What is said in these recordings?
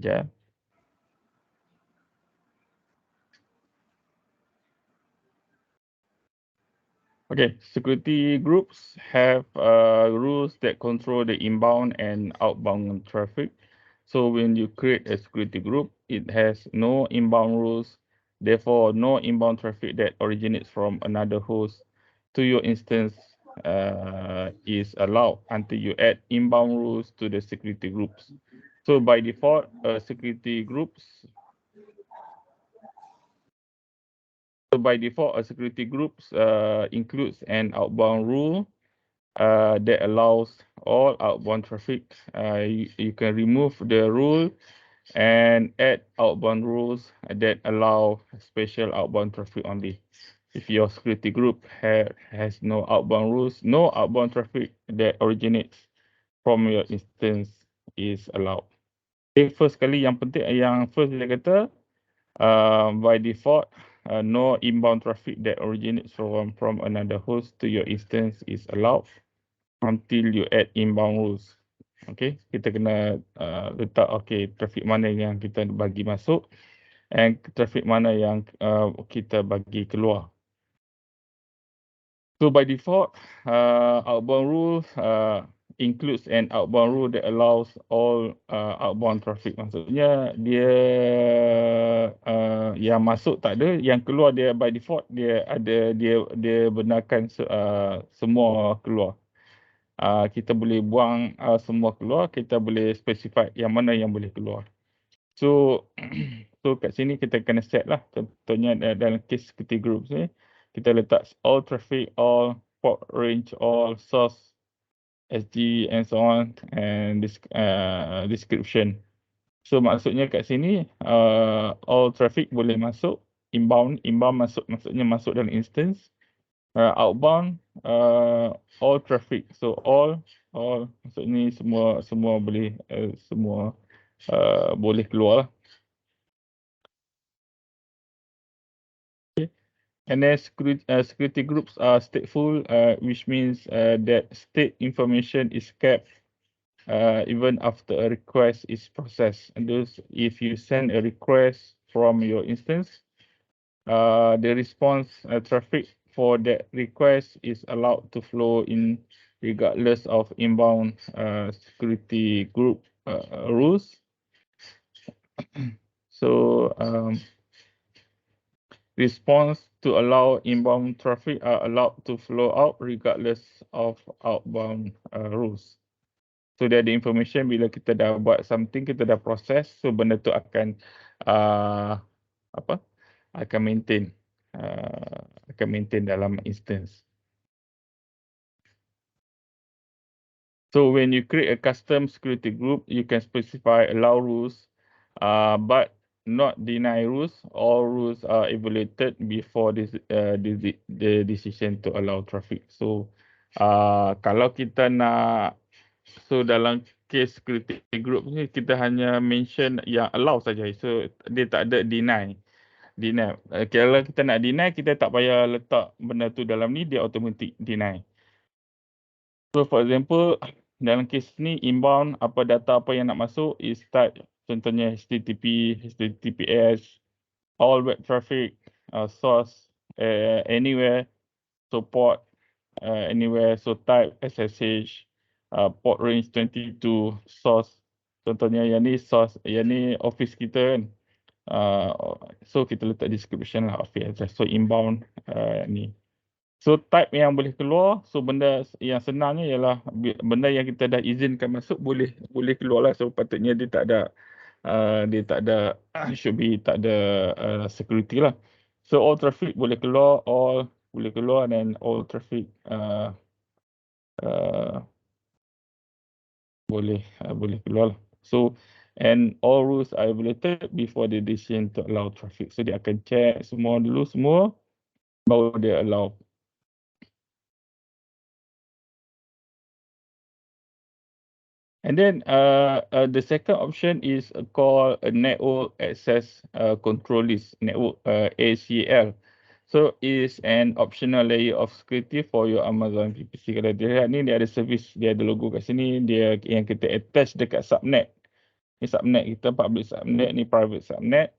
Sekejap. Okay, security groups have rules that control the inbound and outbound traffic. So when you create a security group, it has no inbound rules. Therefore, no inbound traffic that originates from another host to your instance is allowed until you add inbound rules to the security groups. So by default, security groups. So by default, a security groups includes an outbound rule that allows all outbound traffic. You can remove the rule and add outbound rules that allow special outbound traffic only. If your security group has no outbound rules, no outbound traffic that originates from your instance is allowed. Okay, first kali yang penting, yang first dia kata, by default, no inbound traffic that originates from another host to your instance is allowed until you add inbound rules. Okay, kita kena letak traffic mana yang kita bagi masuk and traffic mana yang kita bagi keluar. So by default, outbound rule includes an outbound rule that allows all outbound traffic. Maksudnya dia yang masuk tak ada, yang keluar dia by default dia ada, dia benarkan semua keluar. Kita boleh buang semua keluar, kita boleh specify yang mana yang boleh keluar. So so kat sini kita kena set lah. Contohnya dalam case security groups ni, kita letak all traffic, all port range, all source, SG and so on, and this description. So maksudnya kat sini all traffic boleh masuk, inbound masuk, maksudnya masuk dalam instance. Outbound all traffic, so all maksudnya semua boleh semua boleh keluar lah. Okay. And then security groups are stateful, which means that state information is kept even after a request is processed. And those, if you send a request from your instance, the response traffic for that request is allowed to flow in regardless of inbound security group rules. So response to allow inbound traffic are allowed to flow out regardless of outbound rules. So dia ada information bila kita dah buat something, kita dah proses, so benda tu akan akan maintain dalam instance. So when you create a custom security group, you can specify allow rules, but not deny rules. All rules are evaluated before the decision to allow traffic. So kalau kita nak, so dalam case security group ni kita hanya mention yang allow saja. So dia tak ada deny. Kalau kita nak deny, kita tak payah letak benda tu dalam ni, dia automatic deny. So for example, dalam kes ni inbound, data apa yang nak masuk is type, contohnya HTTP, HTTPS, all web traffic, source, anywhere, so port, anywhere, so type SSH, port range 22, source, contohnya yang ni source, yang ni office kita kan. So kita letak description lah office address, so inbound ni. So type yang boleh keluar, so benda yang senangnya ialah benda yang kita dah izinkan masuk boleh keluar lah. So patutnya dia tak ada should be tak ada security lah. So all traffic boleh keluar, dan all traffic boleh keluar lah. So and all rules are evaluated before the decision to allow traffic. So dia akan check semua dulu, baru dia allow. And then the second option is called a network access control list, network ACL. So is an optional layer of security for your Amazon VPC. Kalau dia lihat ni, dia ada service, dia ada logo kat sini, dia yang kita attach dekat subnet. Ni subnet kita, public subnet, ni private subnet.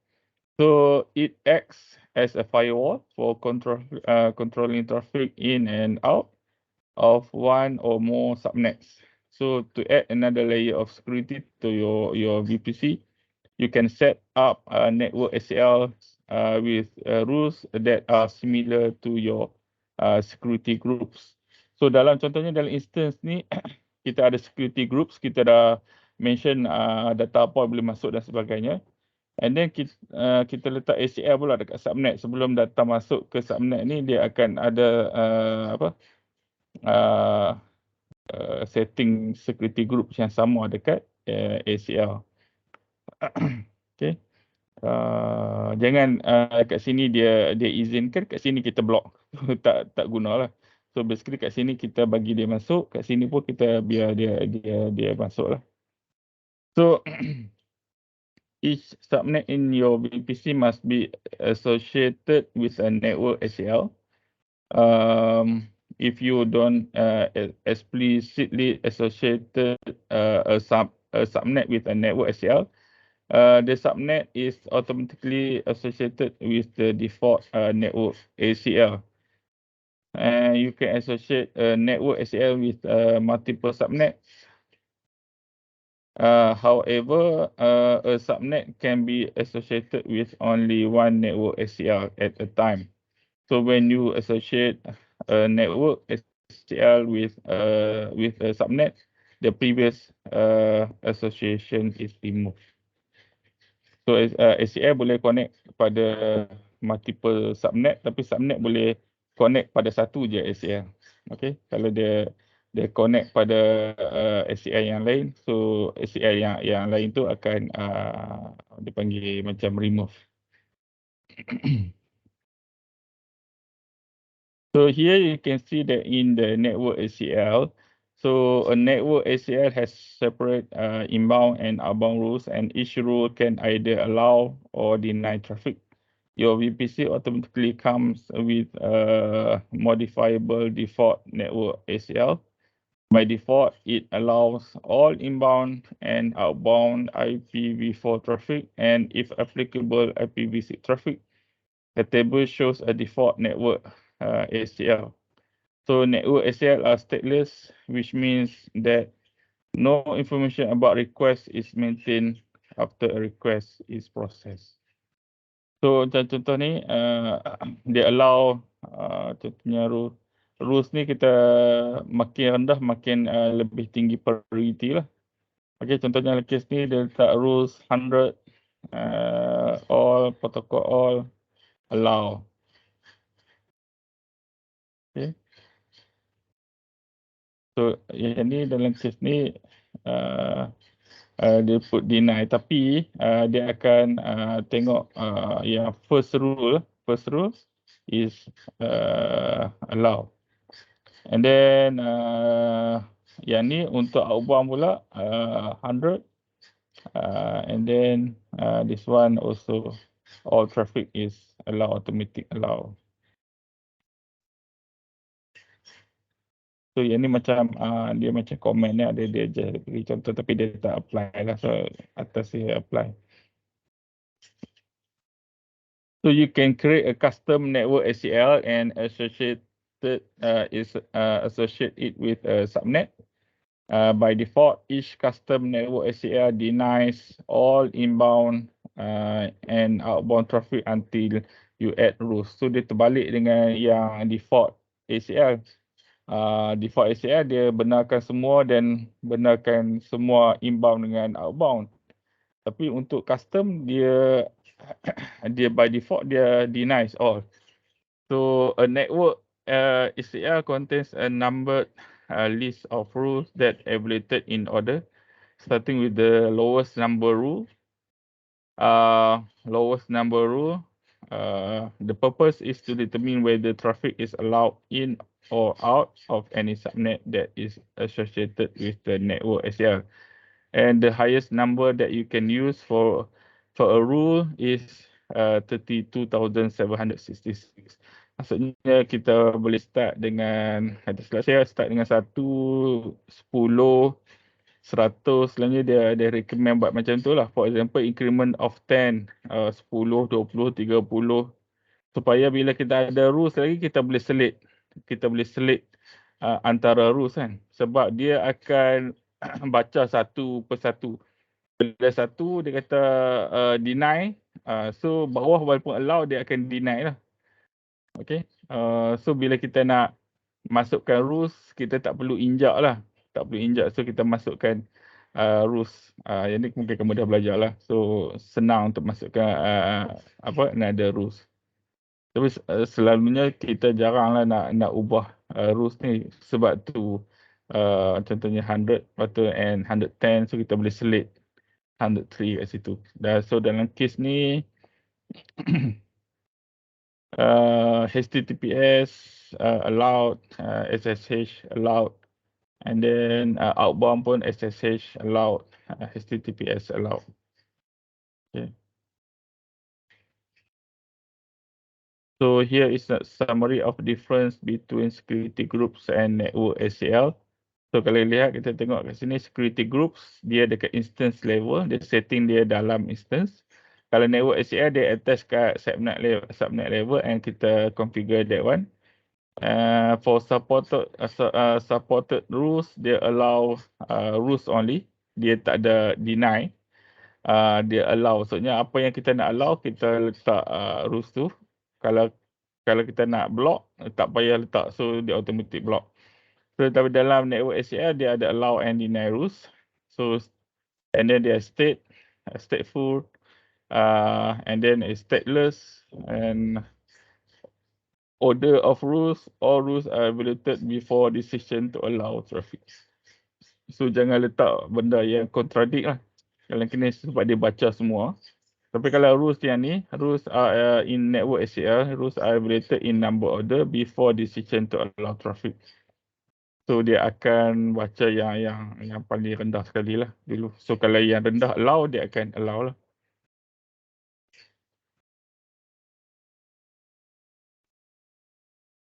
So it acts as a firewall for controlling traffic in and out of one or more subnets. So to add another layer of security to your VPC, you can set up a network ACL with rules that are similar to your security groups. So contohnya dalam instance ni, kita ada security groups, kita dah mention data apa boleh masuk dan sebagainya. And then kita letak ACL pula dekat subnet. Sebelum data masuk ke subnet ni, dia akan ada setting security group yang sama dekat ACL. Okay. Jangan kat sini dia izinkan, kat sini kita block. tak gunalah. So basically kat sini kita bagi dia masuk, kat sini pun kita biar dia masuk lah. So each subnet in your VPC must be associated with a network ACL. If you don't explicitly associated a subnet with a network ACL, the subnet is automatically associated with the default network ACL. And you can associate a network ACL with multiple subnets. However, a subnet can be associated with only one network ACL at a time. So when you associate a network ACL with a subnet, the previous association is removed. So ACL boleh connect pada multiple subnet, tapi subnet boleh connect pada satu je ACL. Okay, kalau dia connect pada ACL yang lain, so ACL yang lain tu akan dipanggil macam remove. So here you can see that in the network ACL, so a network ACL has separate inbound and outbound rules, and each rule can either allow or deny traffic. Your VPC automatically comes with a modifiable default network ACL. By default, it allows all inbound and outbound IPv4 traffic, and if applicable IPv6 traffic. The table shows a default network ACL. So network ACL are stateless, which means that no information about request is maintained after a request is processed. So contoh ni, dia allow contohnya rules ni kita makin rendah makin lebih tinggi priority lah. Okay, contohnya case ni dia letak rules 100, all, protocol all, allow. Okay. So yang ni dalam case ni dia put deny, tapi dia akan tengok yang first rule is allow. And then yang ni untuk outbound pula 100, and then this one also all traffic is allow, automatic allow. So yang ni macam dia macam comment ni ada dia je beri contoh tapi dia tak apply lah. So atas dia apply. So you can create a custom network ACL and associate it with a subnet. By default, each custom network ACL denies all inbound and outbound traffic until you add rules. So dia terbalik dengan yang default ACL. Default ACL dia benarkan semua dan benarkan semua inbound dengan outbound. Tapi untuk custom dia by default dia denies all. So a network ACL contains a numbered list of rules that evaluated in order, starting with the lowest number rule. The purpose is to determine whether traffic is allowed in or out of any subnet that is associated with the network ACL. And the highest number that you can use for a rule is 32,766. Maksudnya kita boleh start dengan, ada silap saya, start dengan 1, 10, 100, selalunya dia recommend buat macam tu lah. For example, increment of 10, 10, 20, 30, supaya bila kita ada rules lagi, kita boleh selit. Kita boleh selit antara rules kan. Sebab dia akan baca satu persatu. Bila satu dia kata deny, so bawah walaupun allow, dia akan deny lah. Okay. So bila kita nak masukkan rules, kita tak perlu injak lah. Tak perlu injak. So kita masukkan rules. Yang ni mungkin kamu dah belajar lah. So senang untuk masukkan another rules. Tapi selalunya kita jarang lah nak ubah rules ni. Sebab tu contohnya 100, lepas tu and 110. So kita boleh selit 103 kat situ. So dalam kes ni HTTPS allowed, SSH allowed, and then outbound pun SSH allowed, HTTPS allowed. Okay. So here is a summary of difference between security groups and network ACL. So kalau lihat, kita tengok kat sini security groups, dia dekat instance level, dia setting dia dalam instance. Kalau network ACL, dia attach kat subnet level and kita configure that one. For supported rules, dia allow rules only. Dia tak ada deny. Dia allow. Maksudnya apa yang kita nak allow, kita letak rules tu. Kalau kita nak block, tak payah letak. So dia automatic block. So tapi dalam network ACL, dia ada allow and deny rules. So and then dia stateful, and then stateless, and order of rules. All rules are evaluated before decision to allow traffic. So jangan letak benda yang contradict lah. Kalau kena, sebab dia baca semua. Tapi kalau rules yang ni, rules are in network ACL, rules are evaluated in number order before decision to allow traffic. So dia akan baca yang paling rendah sekali lah dulu. So kalau yang rendah allow, dia akan allow lah.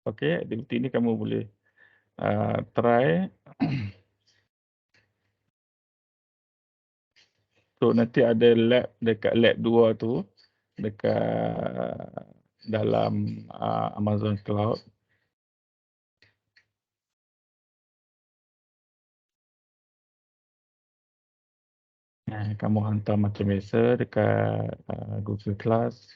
Okay, aktiviti ni kamu boleh try. So nanti ada lab dekat lab 2 tu, dekat dalam Amazon Cloud. Kamu hantar macam biasa dekat Google Class.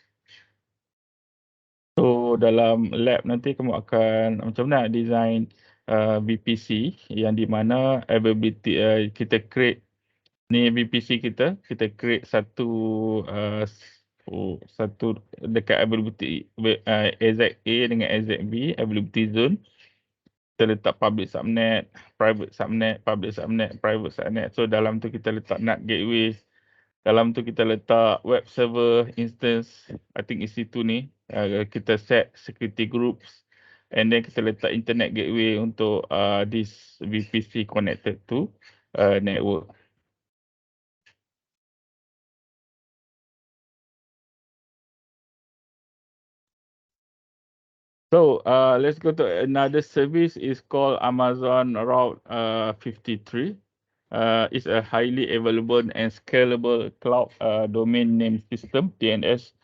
So dalam lab nanti kamu akan macam mana design VPC yang di mana availability kita create ni VPC kita create satu dekat availability AZA dengan AZB availability zone. Kita letak public subnet, private subnet, public subnet, private subnet. So dalam tu kita letak NAT gateway. Dalam tu kita letak web server instance. I think isi tu ni. Kita set security groups. And then kita letak internet gateway untuk this VPC connected to network. So let's go to another service. It's called Amazon Route 53. It's a highly available and scalable cloud domain name system (DNS)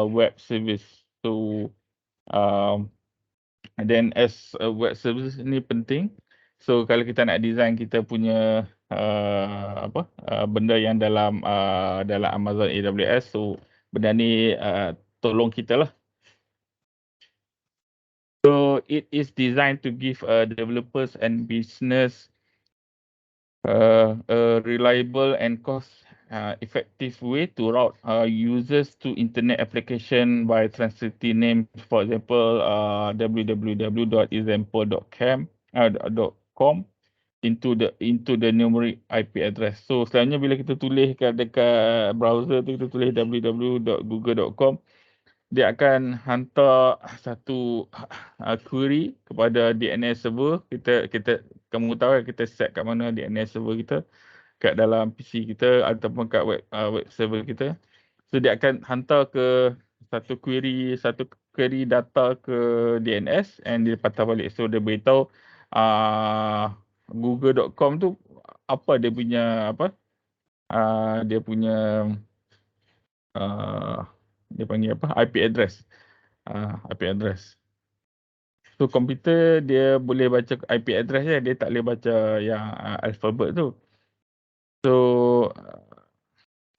web service. So and then as a web service ni penting. So kalau kita nak design kita punya benda yang dalam Amazon AWS, so benda ni tolong kita lah. So it is designed to give developers and business a reliable and cost-effective way to route users to internet application by translating names. For example, www.example.com into the numeric IP address. So selanjutnya bila kita tulis dekat browser tu, kita tulis www.google.com, dia akan hantar satu query kepada DNS server. Kamu tahu kan kita set kat mana DNS server kita, kat dalam PC kita ataupun kat web server kita. So dia akan hantar ke satu query data ke DNS and dia patah balik. So dia beritahu google.com tu apa dia punya dia punya dia panggil apa, IP address. IP address. So komputer dia boleh baca IP address dia tak boleh baca yang alphabet tu. So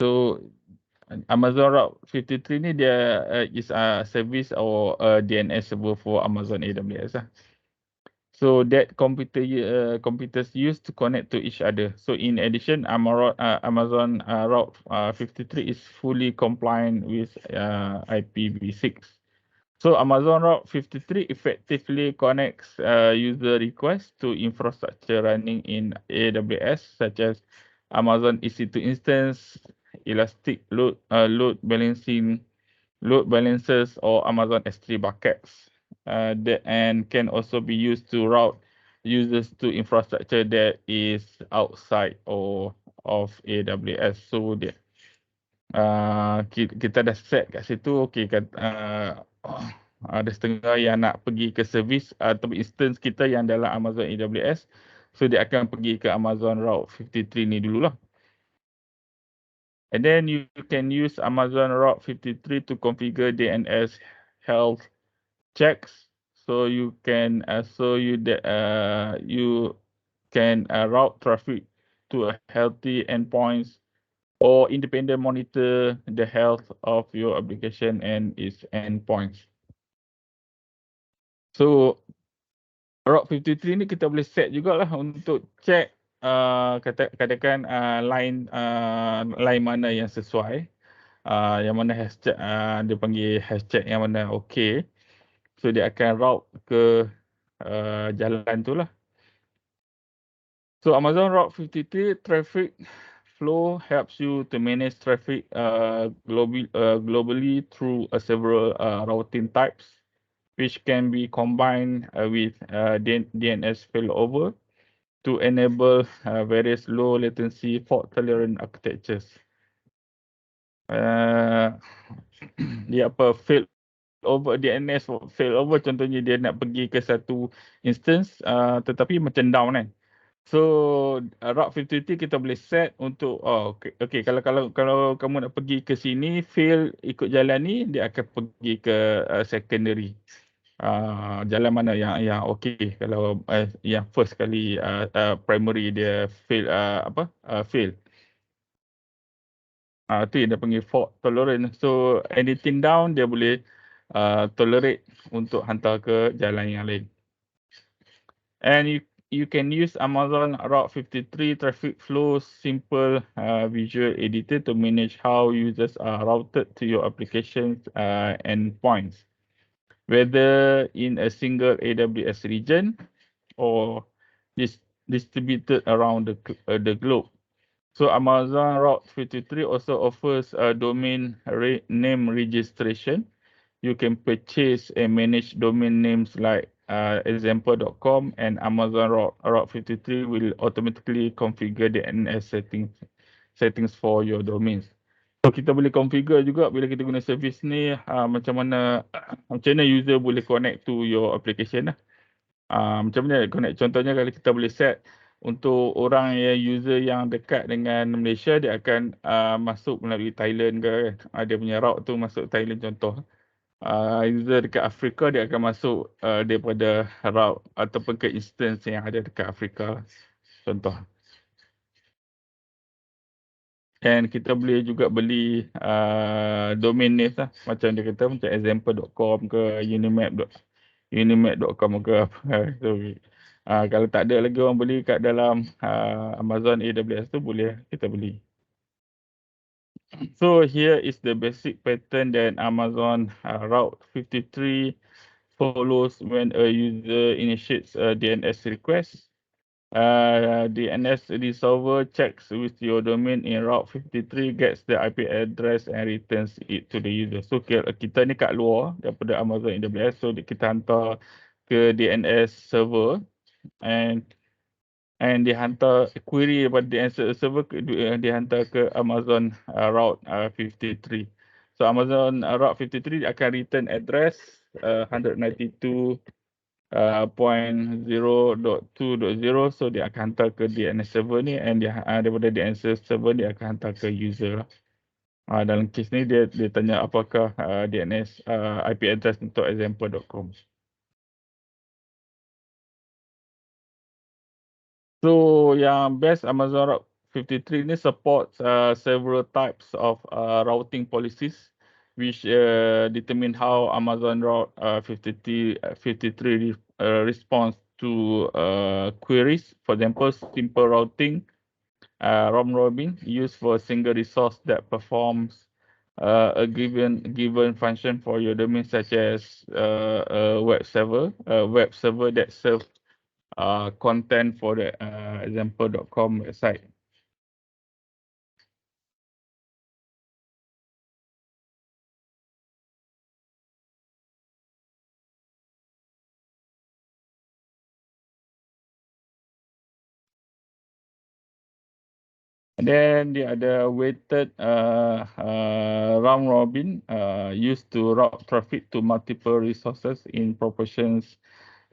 so Amazon Route 53 ni dia is a service or a DNS server for Amazon AWS lah. So that computers used to connect to each other. So in addition, Amazon Route 53 is fully compliant with IPv6. So Amazon Route 53 effectively connects user requests to infrastructure running in AWS, such as Amazon EC2 instance, Elastic load balancers, or Amazon S3 buckets. And can also be used to route users to infrastructure that is outside or of AWS. So kita dah set kat situ, okey kan, ada setengah yang nak pergi ke servis atau instance kita yang dalam Amazon AWS, so dia akan pergi ke Amazon Route 53 ni dululah. And then you can use Amazon Route 53 to configure DNS health checks, so you can route traffic to a healthy endpoints or independent monitor the health of your application and its endpoints. So Route 53 ni kita boleh set jugalah untuk check katakan line mana yang sesuai, yang mana hashtag dia panggil hashtag yang mana okey. So dia akan route ke jalan tu lah. So Amazon Route 53 traffic flow helps you to manage traffic globally through several routing types, which can be combined with DNS failover to enable various low latency fault tolerant architectures. Dia failover DNS failover, contohnya dia nak pergi ke satu instance tetapi macam down kan. So Route 53 kita boleh set untuk okay, kalau kamu nak pergi ke sini fail ikut jalan ni, dia akan pergi ke secondary. Jalan mana yang okey, kalau yang first kali primary dia fail fail. Tu yang dia panggil fault tolerant. So anything down dia boleh tolerate untuk hantar ke jalan yang lain. And you can use Amazon Route 53 traffic flow simple visual editor to manage how users are routed to your applications endpoints, whether in a single AWS region or distributed around the globe. So Amazon Route 53 also offers a domain name registration. You can purchase and manage domain names like example.com, and Amazon Route 53 will automatically configure the DNS settings for your domains. So kita boleh configure juga bila kita guna service ni, macam mana user boleh connect to your application lah. Macam mana connect, contohnya kalau kita boleh set untuk orang yang user yang dekat dengan Malaysia, dia akan masuk melalui Thailand ke, dia punya route tu masuk Thailand contoh. User dekat Afrika dia akan masuk daripada route ataupun ke instance yang ada dekat Afrika contoh. And kita boleh juga beli domain name lah, macam dia kata macam example.com ke unimap.com ke apa. So, kalau tak ada lagi orang beli kat dalam Amazon AWS tu, boleh kita beli. So here is the basic pattern that Amazon Route 53 follows when a user initiates a DNS request. DNS resolver checks with your domain in Route 53, gets the IP address and returns it to the user. So kita ni kat luar daripada Amazon AWS, so kita hantar ke DNS server and dihantar query daripada DNS server, dihantar ke Amazon Route 53. So Amazon Route 53 akan return address 192 .0.2.0, so dia akan hantar ke DNS server ni, and daripada DNS server dia akan hantar ke user lah. Dalam kes ni dia tanya apakah DNS IP address untuk example.com. So yang best Amazon Route 53 ni supports several types of routing policies which determine how Amazon Route 53 responds to queries. For example, simple routing, round robin used for a single resource that performs a given function for your domain, such as a web server that serves content for the example.com website. And then the other weighted round robin used to route traffic to multiple resources in proportions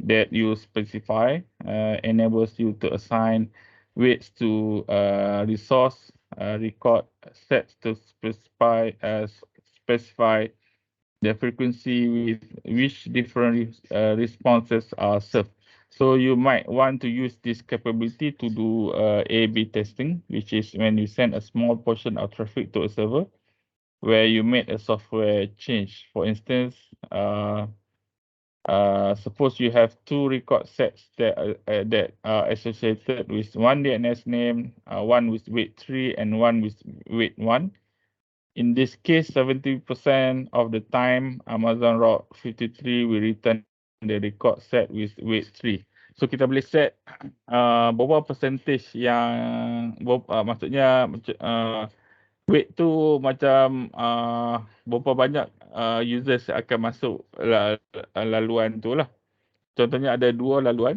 that you specify, enables you to assign weights to resource record sets to specify the frequency with which different responses are served. So you might want to use this capability to do A/B testing, which is when you send a small portion of traffic to a server where you made a software change. For instance, suppose you have two record sets that are associated with one DNS name, one with weight 3 and one with weight 1. In this case, 70% of the time, Amazon Route 53 will return the record set with weight 3. So kita boleh set berapa percentage yang maksudnya weight tu macam berapa banyak users akan masuk laluan tu lah. Contohnya ada dua laluan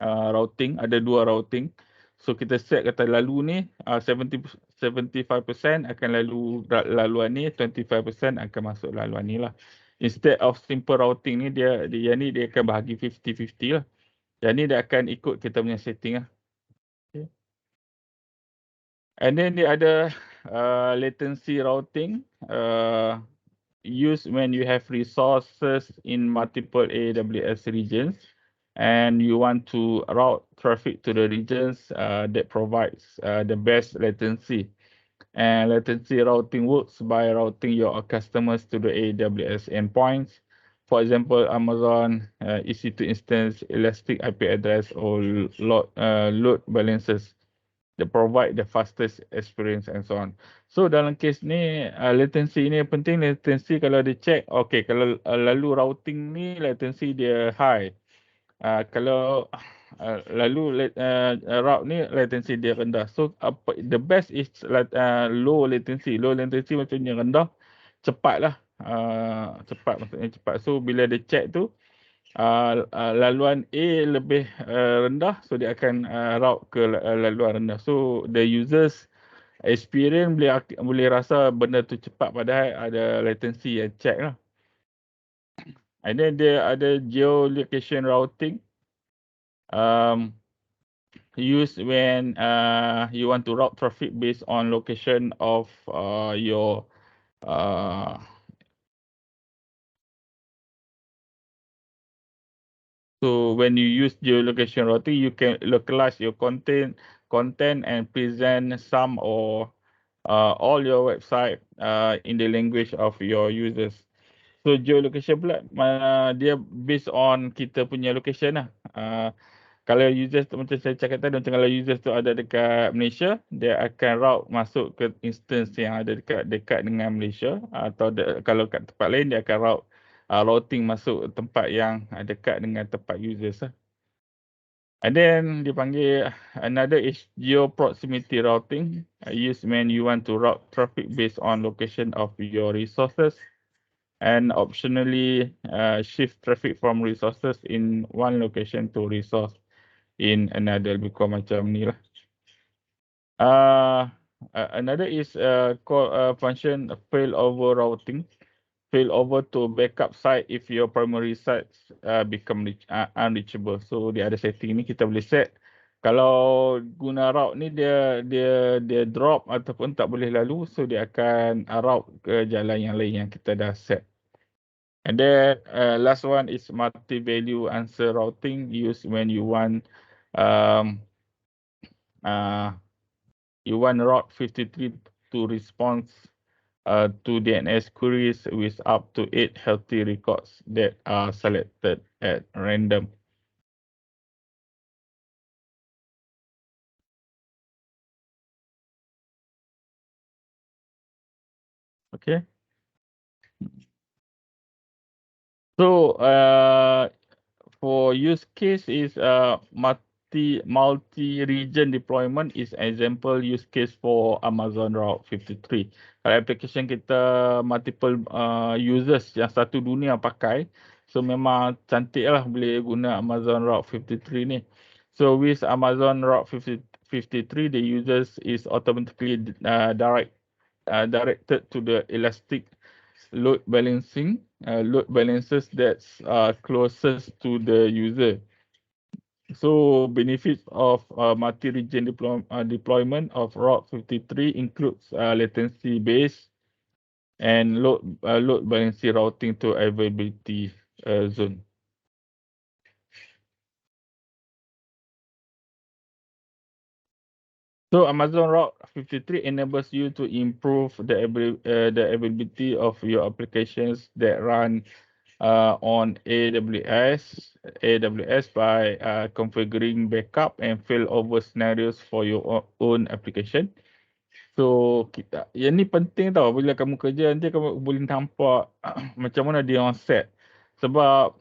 routing, ada dua routing. So kita set kata lalu ni 75% akan laluan ni, 25% akan masuk laluan ni lah. Instead of simple routing ni, dia akan bahagi 50-50 lah. Yang ni dia akan ikut kita punya setting lah. Okay. And then dia ada latency routing used when you have resources in multiple AWS regions and you want to route traffic to the regions that provides the best latency. And latency routing works by routing your customers to the AWS endpoints. For example, Amazon EC2 instance, Elastic IP address, or load balancers that provide the fastest experience and so on. So dalam kes ni, latency ni penting. Latency kalau dia check, okay, kalau lalu routing ni latency dia high. Kalau lalu route ni latency dia rendah. So the best is low latency. Low latency maksudnya rendah, cepat lah. Cepat maksudnya cepat. So bila dia check tu, laluan A lebih rendah, so dia akan route ke laluan rendah. So the users experience boleh rasa benda tu cepat padahal ada latency yang check lah. And then dia ada geolocation routing used when you want to route traffic based on location of your so when you use geolocation routing, you can localize your content and present some or all your website in the language of your users. So geolocation pula dia based on kita punya location lah. Kalau users tu macam saya cakap tadi, macam kalau users tu ada dekat Malaysia, dia akan route masuk ke instance yang ada dekat dengan Malaysia, atau kalau kat tempat lain dia akan route routing masuk tempat yang dekat dengan tempat users lah. And then dipanggil another is geo proximity routing, used when you want to route traffic based on location of your resources and optionally shift traffic from resources in one location to resource in another. Lebih kurang macam ni lah. Another is called function failover routing. fail over to backup site if your primary sites become unreachable. So di ada setting ni kita boleh set kalau guna route ni dia drop ataupun tak boleh lalu, so dia akan route ke jalan yang lain yang kita dah set. And then last one is multi-value answer routing used when um, you want Route 53 to respond to DNS queries with up to 8 healthy records that are selected at random. Okay. So for use case is multi-region deployment is example use case for Amazon Route 53. Kalau application kita multiple users yang satu dunia pakai, so memang cantik lah boleh guna Amazon Route 53 ni. So with Amazon Route 53, the users is automatically directed to the elastic load balancing, load balancers that's closest to the user. So benefits of multi-region deployment of Route 53 includes latency based and load balancing routing to availability zone. So Amazon Route 53 enables you to improve the availability of your applications that run on AWS by configuring backup and failover scenarios for your own application. So yang ni penting tau, bila kamu kerja nanti kamu boleh nampak macam mana dia orang set. Sebab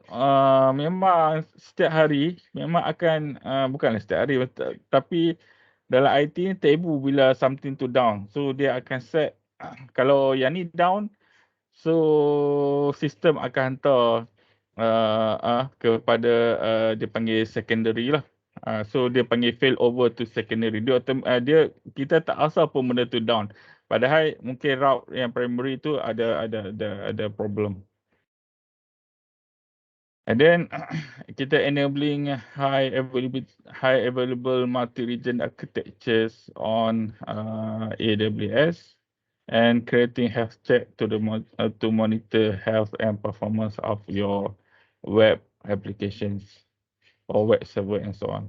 memang setiap hari memang akan bukanlah setiap hari tapi dalam IT ni tabu bila something to down. So dia akan set kalau yang ni down, so sistem akan hantar kepada dia panggil secondary lah. So dia panggil fail over to secondary. Dia kita tak asal pun benda tu down. Padahal mungkin route yang primary tu ada problem. And then kita enabling high available multi-region architectures on AWS and creating health check to monitor health and performance of your web applications or web server and so on.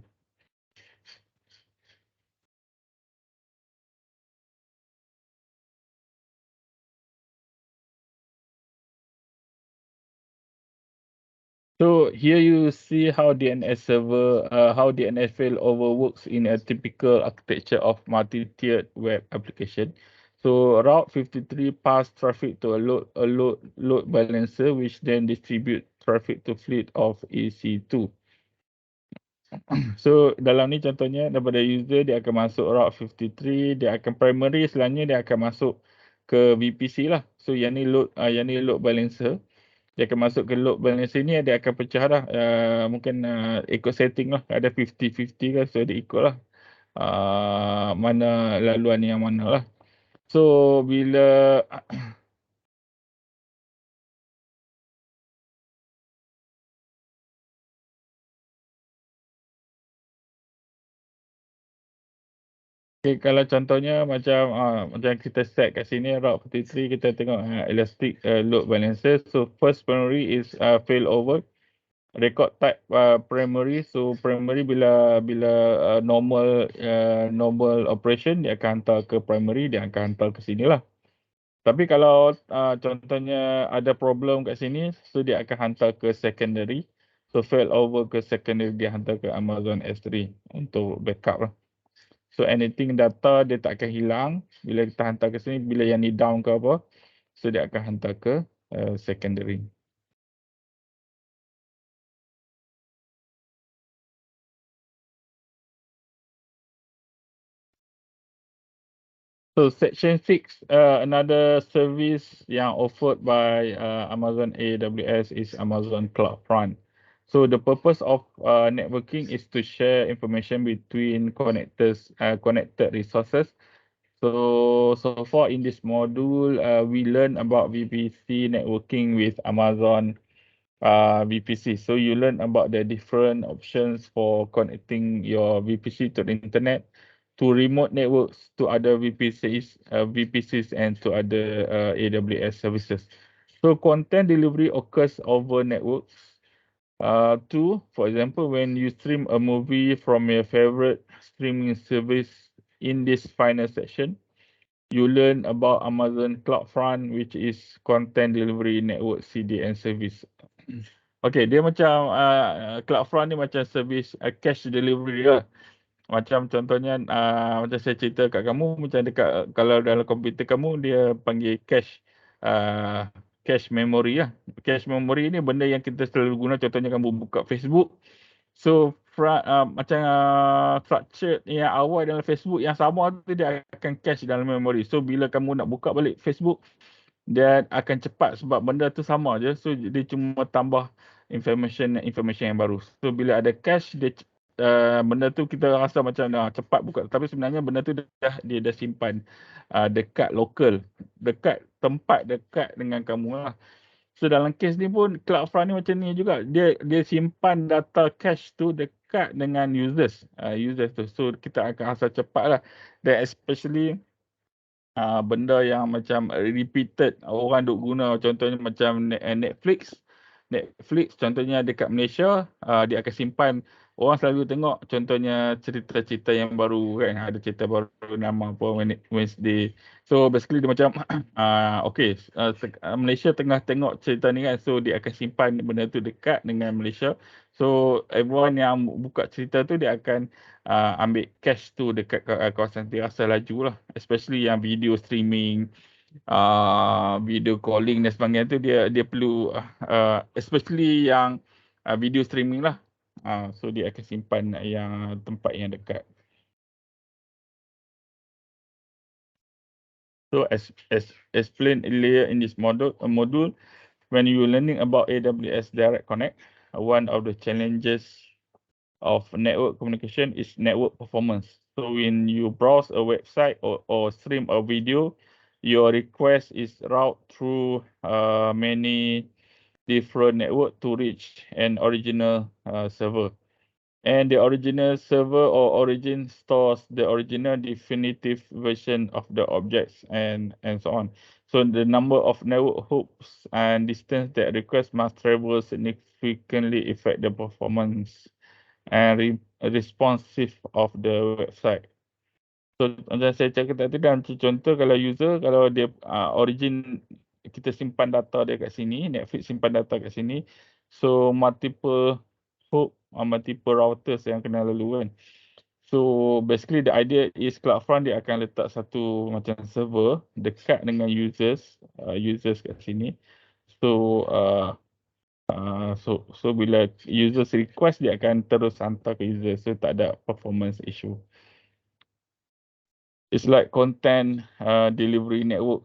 So here you see how DNS server, how DNS failover works in a typical architecture of multi-tiered web application. So Route 53 pass traffic to a load balancer, which then distribute traffic to fleet of EC2. So dalam ni contohnya daripada user dia akan masuk Route 53, dia akan primary selanjutnya dia akan masuk ke VPC lah. So yang ni load balancer. Dia akan masuk ke load balancer ni, dia akan pecah lah. Mungkin ikut setting lah. Ada 50-50 kan. So dia ikut lah. Mana laluan yang mana lah. So bila okay, kalau contohnya macam kita set kat sini Route 53, kita tengok elastic load balancer. So first primary is fail over. Record type primary, so primary bila normal operation dia akan hantar ke primary, dia akan hantar ke sini lah. Tapi kalau contohnya ada problem kat sini, so dia akan hantar ke secondary. So fail over ke secondary, dia hantar ke Amazon S3 untuk backup lah. So anything data dia tak akan hilang bila kita hantar ke sini, bila yang ni down ke apa, so dia akan hantar ke secondary. So Section 6, another service yang offered by Amazon AWS is Amazon CloudFront. So the purpose of networking is to share information between connected resources. So far in this module, we learn about VPC networking with Amazon VPC. So you learn about the different options for connecting your VPC to the internet, to remote networks, to other VPCs and to other AWS services. So content delivery occurs over networks. Two, for example, when you stream a movie from your favorite streaming service in this final section, you learn about Amazon CloudFront, which is content delivery network CDN service. Okay, dia macam CloudFront ni macam service cache delivery lah. Macam contohnya macam saya cerita kat kamu, macam dekat kalau dalam komputer kamu dia panggil cache memory lah. Cache memory ni benda yang kita selalu guna, contohnya kamu buka Facebook. So macam structure yang awal dalam Facebook yang sama tu dia akan cache dalam memory. So bila kamu nak buka balik Facebook, dia akan cepat sebab benda tu sama je. So dia cuma tambah information yang baru. So bila ada cache, benda tu kita rasa macam cepat buka, tapi sebenarnya benda tu dia dah simpan dekat lokal, dekat tempat dekat dengan kamu lah. So dalam kes ni pun CloudFront ni macam ni juga. Dia simpan data cache tu dekat dengan users tu. So kita akan rasa cepat lah. Dan especially benda yang macam repeated orang duk guna, contohnya macam Netflix. Netflix contohnya dekat Malaysia, dia akan simpan, orang selalu tengok contohnya cerita-cerita yang baru kan, ada cerita baru nama apa Wednesday. So basically dia macam okay, Malaysia tengah tengok cerita ni kan, so dia akan simpan benda tu dekat dengan Malaysia. So everyone yang buka cerita tu dia akan ambil cache tu dekat kawasan dia, rasa laju lah, especially yang video streaming, video calling dan sebagainya tu, dia perlu especially yang video streaming lah. So dia akan simpan yang tempat yang dekat. So as explained earlier in this module, when you learning about AWS Direct Connect, one of the challenges of network communication is network performance. So when you browse a website or stream a video, your request is route through many different network to reach an original server. And the original server or origin stores the original definitive version of the objects and so on. So the number of network hoops and distance that request must travel significantly affect the performance and responsive of the website. So macam saya cakap tadi kan, contoh kalau user, kalau dia origin kita simpan data dia kat sini, Netflix simpan data kat sini, so multiple hook, multiple routers yang kena lalu kan. So basically the idea is CloudFront dia akan letak satu macam server dekat dengan users kat sini. So so bila users request, dia akan terus hantar ke user, so tak ada performance issue. It's like content delivery network.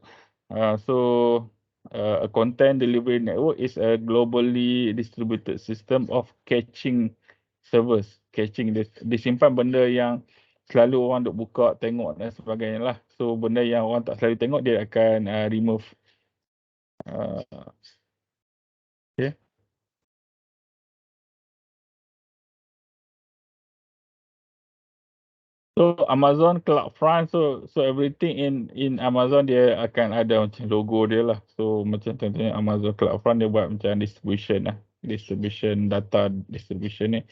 A content delivery network is a globally distributed system of caching servers. Caching, disimpan benda yang selalu orang duk buka, tengok dan sebagainya lah. So benda yang orang tak selalu tengok, dia akan remove. Okay. So Amazon CloudFront, so everything in Amazon dia akan ada macam logo dia lah. So macam contohnya Amazon CloudFront dia buat macam distribution lah. Distribution data distribution ni.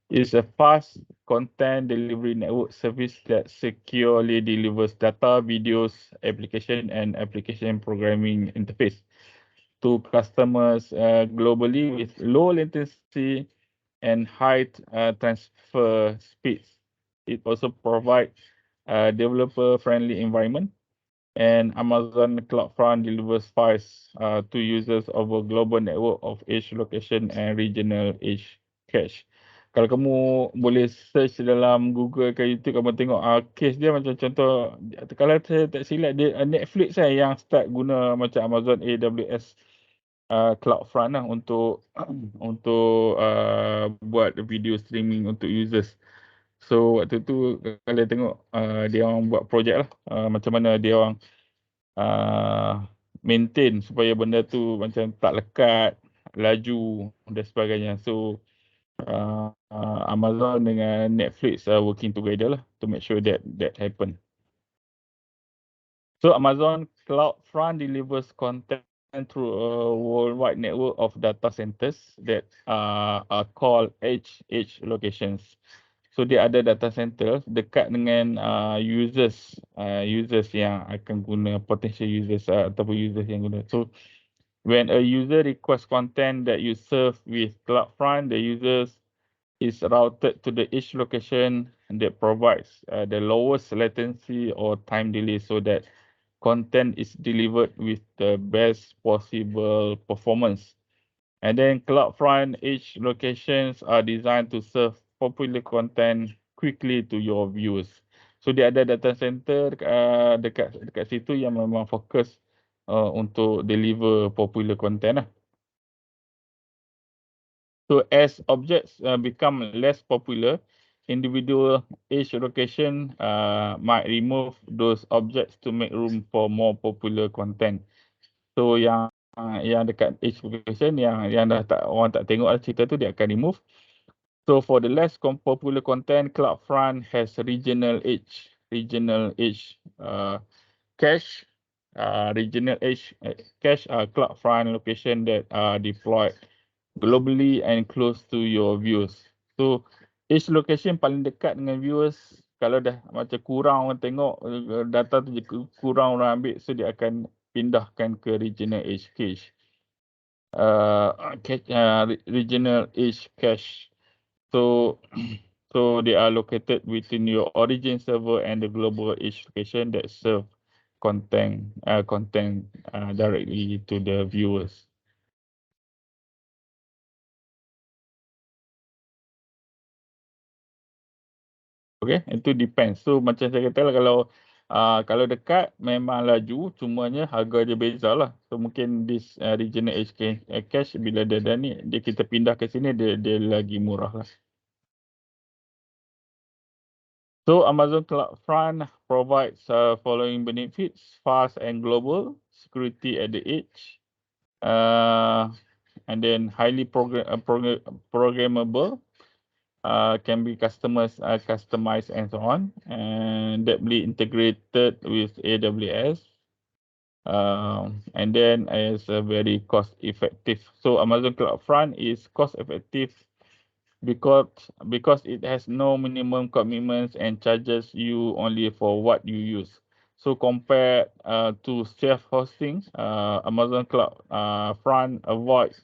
It's a fast content delivery network service that securely delivers data, videos, application and application programming interface to customers globally with low latency and high transfer speeds. It also provides a developer-friendly environment, and Amazon CloudFront delivers files to users over global network of edge location and regional edge cache. Kalau kamu boleh search dalam Google ke YouTube, kamu tengok case dia macam contoh, kalau saya tak silap dia Netflix yang start guna macam Amazon AWS CloudFront lah untuk buat video streaming untuk users. So waktu tu kalau tengok dia orang buat projek lah, macam mana dia orang maintain supaya benda tu macam tak lekat, laju dan sebagainya. So Amazon dengan Netflix are working together lah to make sure that happen. So Amazon CloudFront delivers content through a worldwide network of data centers that are called edge locations. So dia ada data center dekat dengan users yang akan guna, potential users ataupun users yang guna. So when a user requests content that you serve with CloudFront, the users is routed to the edge location that provides the lowest latency or time delay so that content is delivered with the best possible performance. And then CloudFront edge locations are designed to serve popular content quickly to your viewers. So dia ada data center dekat situ yang memang fokus untuk deliver popular content lah. So as objects become less popular, individual edge location might remove those objects to make room for more popular content. So yang dekat edge location yang dah tak orang tak tengok lah cerita tu, dia akan remove. So for the less popular content, CloudFront has regional edge cache. Regional edge cache are CloudFront location that are deployed globally and close to your viewers. So edge location paling dekat dengan viewers, kalau dah macam kurang orang tengok, data tu kurang orang ambil, so dia akan pindahkan ke regional edge cache. Regional edge cache. So so they are located within your origin server and the global edge location that serve content directly to the viewers. Okay, itu depends. So macam saya kata lah, kalau dekat memang laju, cumanya harga dia beza lah. So mungkin this regional edge cache bila dia dah ni, dia kita pindah ke sini, dia lagi murah lah. So Amazon CloudFront provides following benefits: fast and global, security at the edge, and then highly programmable, can be customized and so on, and deeply integrated with AWS, and then is very cost effective. So Amazon CloudFront is cost effective because it has no minimum commitments and charges you only for what you use. So compared to self-hosting, Amazon CloudFront avoids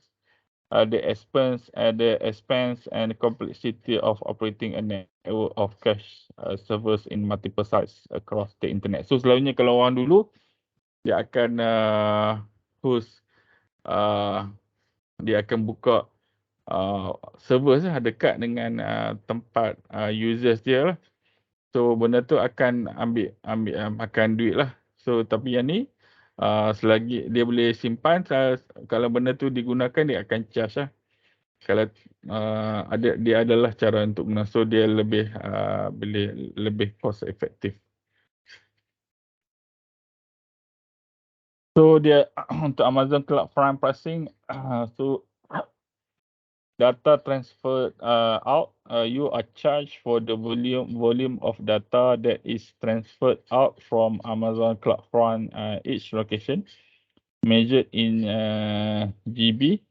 the expense and complexity of operating a network of cache servers in multiple sites across the internet. So selalunya kalau orang dulu, dia akan host, dia akan buka servers dekat dengan tempat users dia lah. So benda tu akan ambil makan duit lah. So tapi yang ni selagi dia boleh simpan, kalau benda tu digunakan, dia akan charge lah. Kalau dia adalah cara untuk guna, so dia boleh lebih cost effective. So dia untuk Amazon CloudFront pricing, so data transferred out, you are charged for the volume of data that is transferred out from Amazon CloudFront each location, measured in GB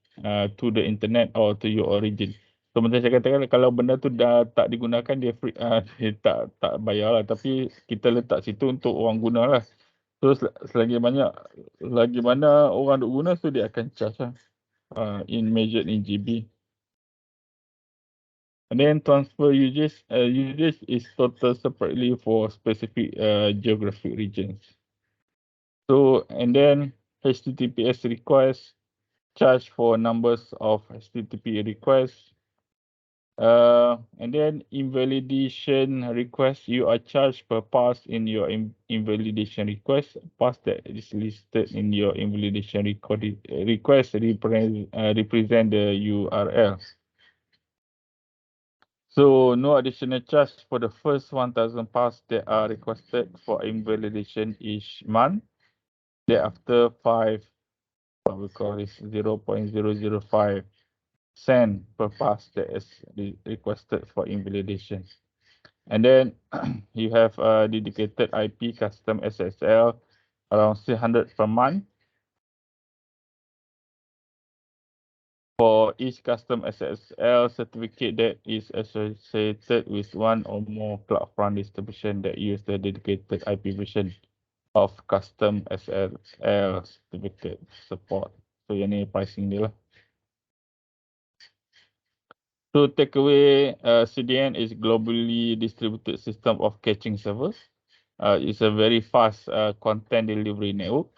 to the internet or to your origin. So macam saya katakan, kalau benda tu dah tak digunakan, dia free, dia tak bayar lah. Tapi kita letak situ untuk orang guna lah. So selagi mana orang duk guna, so dia akan charge lah, measured in GB. And then transfer usage is total separately for specific geographic regions. So and then HTTPS requests, charge for numbers of HTTP requests. And then invalidation request, you are charged per pass in your invalidation request. Pass that is listed in your invalidation request represent the URL. So no additional charge for the first 1,000 pass that are requested for invalidation each month. Thereafter, what we call is 0.005 cent per pass that is requested for invalidation. And then you have a dedicated IP custom SSL around 300 per month. For each custom SSL certificate that is associated with one or more CloudFront distribution that use the dedicated IP version of custom SSL certificate support. So yang ni pricing dia lah. So takeaway, CDN is globally distributed system of caching servers. It's a very fast content delivery network.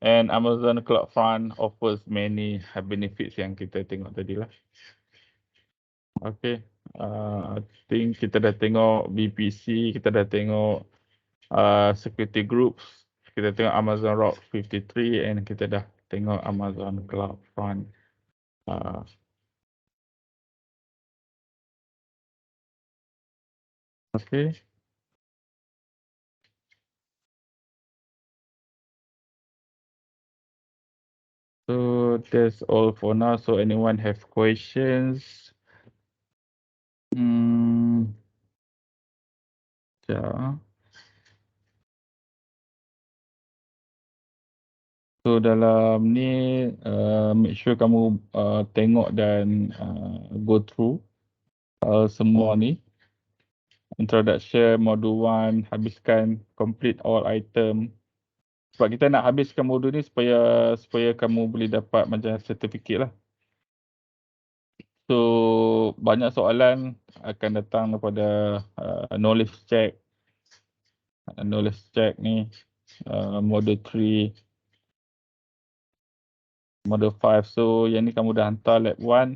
And Amazon CloudFront offers many benefits yang kita tengok tadi lah. Okay, I think kita dah tengok BPC, kita dah tengok security groups, kita tengok Amazon Route 53 and kita dah tengok Amazon CloudFront. Okay. So that's all for now. So anyone have questions? Yeah. So dalam ni make sure kamu tengok dan go through semua ni. Introduction, module 1, habiskan, complete all item. Sebab kita nak habiskan modul ni supaya kamu boleh dapat macam certificate lah. So banyak soalan akan datang daripada knowledge check. Knowledge check ni module 3, module 5. So yang ni kamu dah hantar lab 1.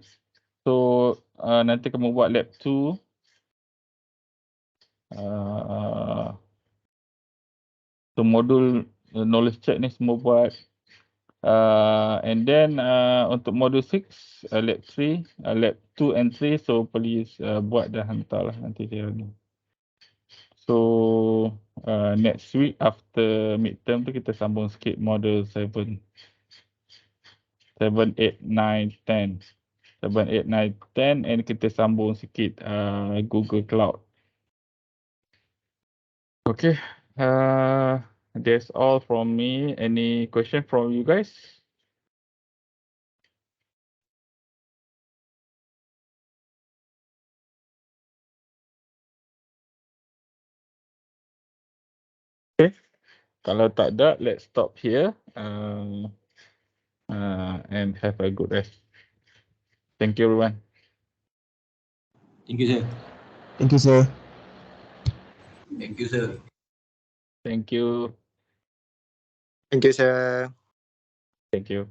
So nanti kamu buat lab 2. So modul knowledge check ni semua buat. And then untuk modul 6, lab 3, lab 2 and 3. So please buat dan hantar lah nanti dia ni. So next week after midterm tu kita sambung sikit modul 7. 7, 8, 9, 10. 7, 8, 9, 10 and kita sambung sikit Google Cloud. Okay, that's all from me. Any question from you guys? Okay, kalau tak ada, let's stop here and have a good rest. Thank you, everyone. Thank you, sir. Thank you, sir. Thank you, sir. Thank you. Thank you, sir. Thank you.